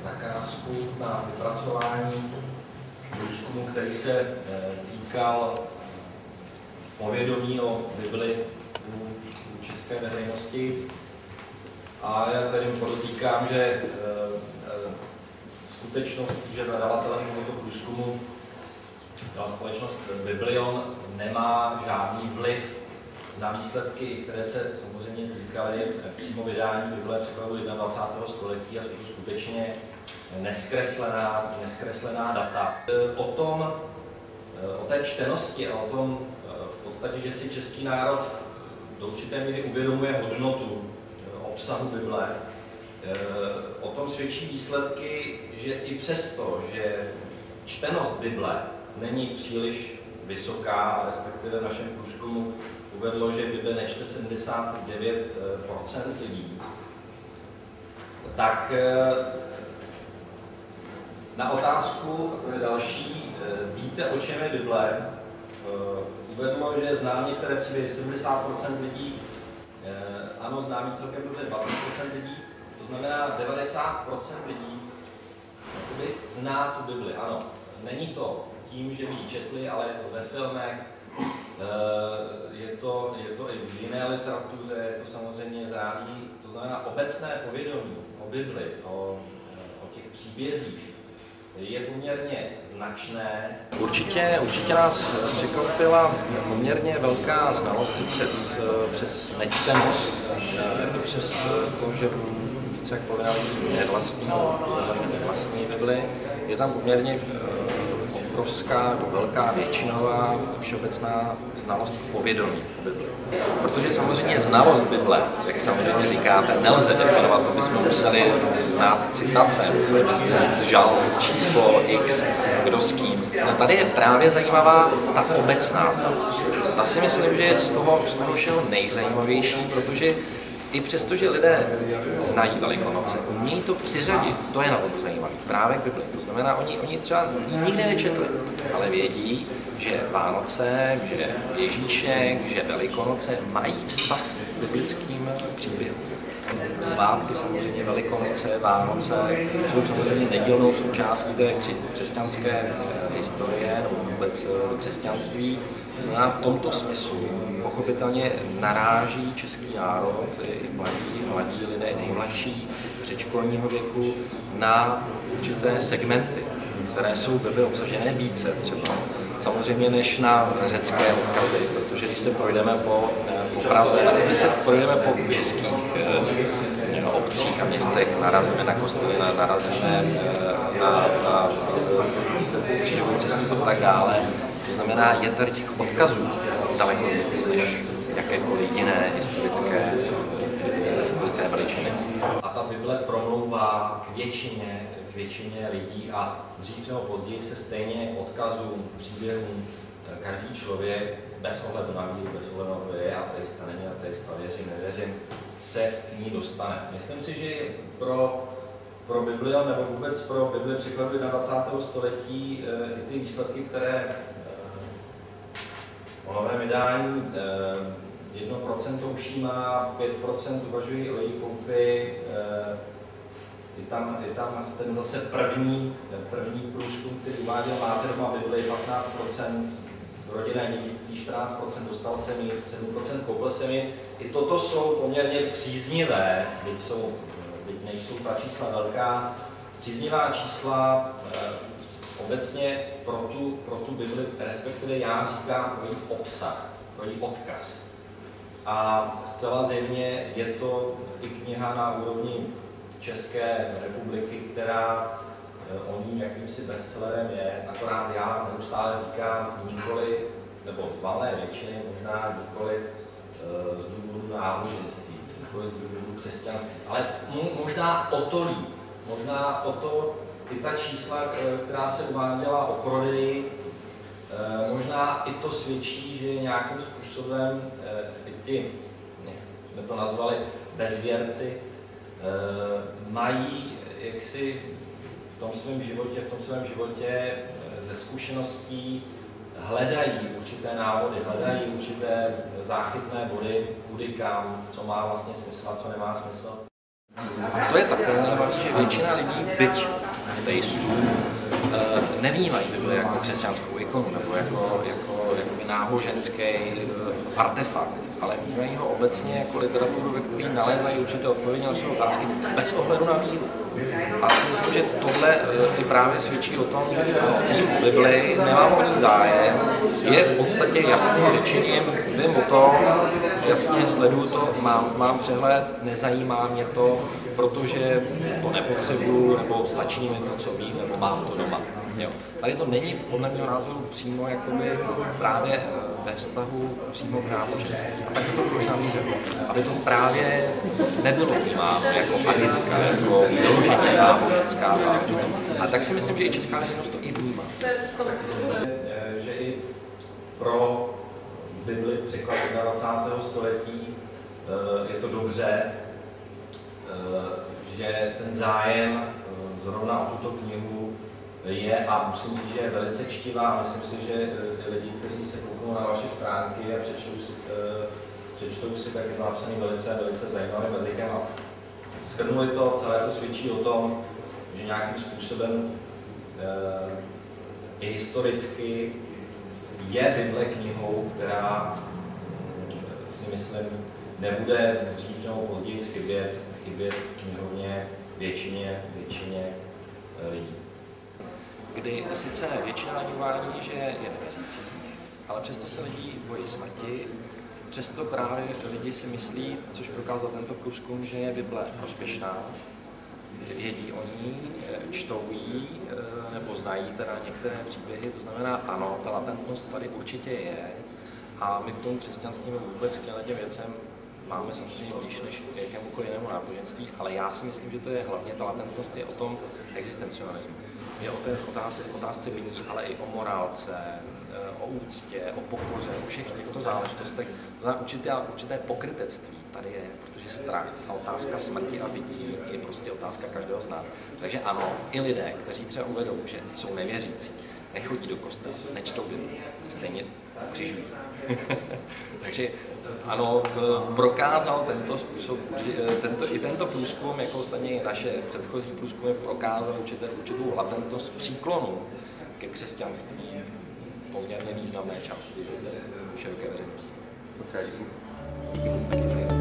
zakázku na vypracování průzkumu, který se týkal povědomí o Bibli u české veřejnosti. A já tady podotýkám, že skutečnost, že zadavatelem tohoto průzkumu byla společnost Biblion, nemá žádný vliv na výsledky, které se samozřejmě týkaly přímo vydání Bible překladu 21. století a jsou to skutečně neskreslená data. O té čtenosti a o tom v podstatě, že si český národ do určité míry uvědomuje hodnotu obsahu Bible, o tom svědčí výsledky, že i přesto, že čtenost Bible není příliš vysoká, respektive v našem průzkumu uvedlo, že Bible nečte 79% lidí, tak na otázku, a to je další, víte, o čem je Bible, uvedlo, že znám některé příběhy 70% lidí, ano, známí celkem dobře 20% lidí, to znamená 90% lidí zná tu Bibli. Ano, není to tím, že by ji četli, ale je to ve filmech, je to i v jiné literatuře, je to samozřejmě zrádí, to znamená obecné povědomí o Bibli, o těch příbězích je poměrně značné. Určitě nás překvapila poměrně velká znalost i přes nečtenost, i přes to, že více jak polovina lidí nevlastní Bibli. Je tam poměrně obrovská nebo velká většinová všeobecná znalost povědomí o Bibli. Protože samozřejmě znalost Bible, jak samozřejmě říkáte, nelze definovat, to bychom museli znát citace, museli byste říct žalm, číslo X, kdo s kým. Ale tady je právě zajímavá ta obecná znalost. Ta si myslím, že je z toho všeho nejzajímavější, protože i přesto, že lidé znají Velikonoce, umějí to přiřadit, to je na tom zajímavé, právě k Bibli. To znamená, oni třeba nikdy nečetli, ale vědí, že Vánoce, že Ježíšek, že Velikonoce mají vztah k biblickým příběhům. Svátky samozřejmě, Velikonoce, Vánoce jsou samozřejmě nedílnou součástí té křesťanské historie nebo vůbec křesťanství. To znamená, v tomto smyslu pochopitelně naráží český národ, i mladí lidé, nejmladší, předškolního věku, na určité segmenty, které jsou v Bibli obsažené více třeba. Samozřejmě než na řecké odkazy, protože když se projdeme po Praze, když se projdeme po českých obcích a městech, narazíme na kostely, narazíme na křížovou cestu a tak dále. To znamená, je tady těch odkazů daleko víc než jakékoliv jiné historické veličiny. A ta Bible promlouvá k většině lidí a dřív nebo později se stejně odkazům, příběhům každý člověk, bez ohledu na víru, bez ohledu na to, je ateista, není ateista, věřím, nevěřím, se k ní dostane. Myslím si, že pro Bibli nebo vůbec pro Bibli překladu 21. století i ty výsledky, které o novém vydání 1% ušímá, 5% uvažují o její koupi, je tam ten zase první průzkum, který uváděl máte doma Bibli, 15% rodinné dědictví, 14% dostal se mi, 7% koupil se mi. I toto jsou poměrně příznivé, byť nejsou ta čísla velká, příznivá čísla obecně pro tu Bibli, respektive já říkám pro její obsah, pro její odkaz. A zcela zjevně je to i kniha na úrovni České republiky, která o ní jakýmsi bestsellerem je, akorát já neustále říkám nikoli, nebo z valné většiny možná nikoli z důvodu náboženství, nikoli z důvodu křesťanství, ale možná o to líp, možná o to i ta čísla, která se uváděla o prodeji, možná i to svědčí, že nějakým způsobem ti, jsme to nazvali bezvěrci, mají jaksi v tom svém životě ze zkušeností hledají určité návody, hledají určité záchytné body, kudy kam, co má vlastně smysl a co nemá smysl. A to je také zajímavé, že většina lidí, byť ateistů, nevnímají Bibli jako křesťanskou ikonu nebo jako náboženský artefakt, ale vnímají ho obecně jako literaturu, ve které nalézají určité odpovědi na své otázky bez ohledu na víru. A si myslím, že tohle i právě svědčí o tom, že ano, vím Bibli, nemám o ní zájem, je v podstatě jasným řečením, vím o tom, jasně sleduju to, mám přehled, nezajímá mě to, protože to nepotřebuju, nebo stačí mi to, co vím, nebo mám to doma. Jo. Tady to není podle mého názoru přímo jakoby právě ve vztahu přímo k náboženství. A tak to bylo namířeno, aby to právě nebylo vnímáno jako agitka, jako vyloženě náboženská záležitost. A tak si myslím, že i česká veřejnost to i vnímá. Že i pro Bibli překlad 21. století je to dobře, že ten zájem zrovna o tuto knihu je a musím říct, že je velice čtivá. Myslím si, že lidi, kteří se kouknou na vaše stránky a přečtou si, tak je to napsané velice zajímavým jazykem. A shrnuli to, celé to svědčí o tom, že nějakým způsobem i historicky je Bible knihou, která si myslím nebude dřív nebo později chybět v knihovně většině lidí. Kdy sice většina lidí uvádí, že je nevěřící, ale přesto se lidi bojí smrti, přesto právě lidi si myslí, což prokázal tento průzkum, že je Bible prospěšná, vědí o ní, čtou ji, nebo znají teda některé příběhy, to znamená ano, ta latentnost tady určitě je a my k tomu křesťanství vůbec k těm věcem máme samozřejmě blíž než jakémukoliv jinému náboženství, ale já si myslím, že to je hlavně, ta latentnost je o tom existencialismu. Je o té otázce bytí, ale i o morálce, o úctě, o pokoře, o všech těchto záležitostech. To znamená určité pokrytectví tady je, protože strach a otázka smrti a bytí je prostě otázka každého z nás. Takže ano, i lidé, kteří třeba uvedou, že jsou nevěřící, nechodí do kostela, nečtou Bibli, stejně ukřižují. Takže ano, prokázal tento způsob, tento průzkum, jako ostatně i naše předchozí průzkumy, prokázal určitou latentnost příklonu ke křesťanství poměrně významné části široké veřejnosti. Díky.